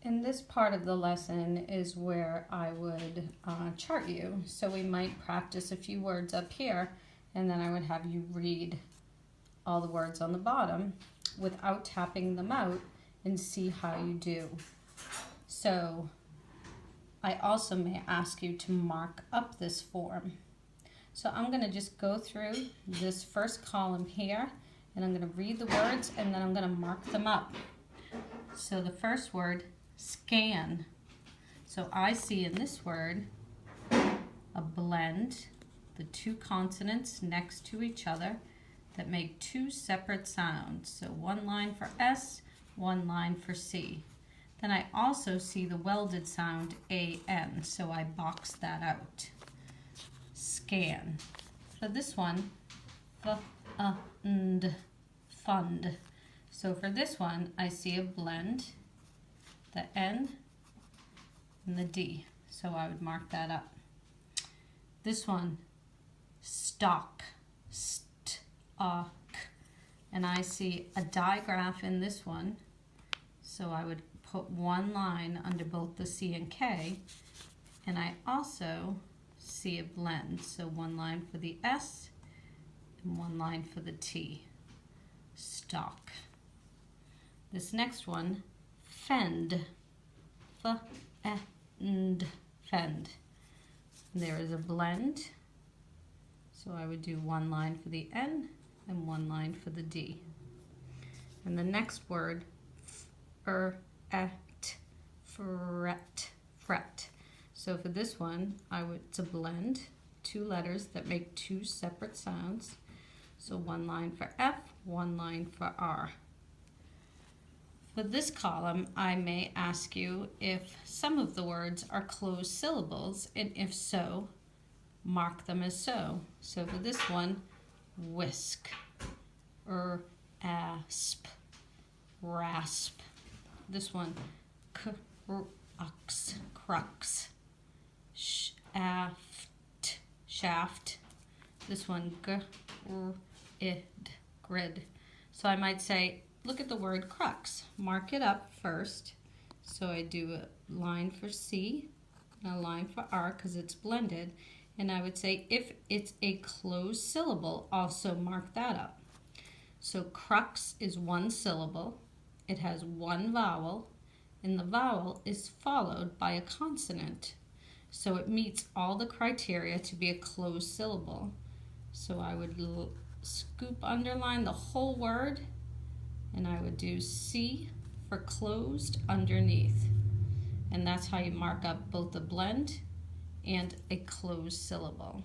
In this part of the lesson is where I would chart you. So we might practice a few words up here, and then I would have you read all the words on the bottom without tapping them out and see how you do. So I also may ask you to mark up this form. So I'm going to just go through this first column here, and I'm going to read the words, and then I'm going to mark them up. So the first word, scan. So I see in this word a blend, the two consonants next to each other that make two separate sounds. So one line for S, one line for C. Then I also see the welded sound AN, so I box that out. Scan. For this one, fund. So for this one, I see a blend, the N and the D, so I would mark that up. This one, stock, and I see a digraph in this one, so I would put one line under both the C and K, and I also see a blend, so one line for the S and one line for the T. Stock. This next one, fend, fend. There is a blend, so I would do one line for the N and one line for the D. And the next word, fret. So for this one, it's a blend, two letters that make two separate sounds. So one line for F, one line for R. For this column, I may ask you if some of the words are closed syllables, and if so, mark them as so. So for this one, whisk, asp, rasp. This one, crux, shaft. This one, grid. So I might say, look at the word crux. Mark it up first. So I do a line for C and a line for R because it's blended. And I would say if it's a closed syllable, also mark that up. So crux is one syllable. It has one vowel, and the vowel is followed by a consonant. So it meets all the criteria to be a closed syllable. So I would scoop underline the whole word, and I would do C for closed underneath. And that's how you mark up both a blend and a closed syllable.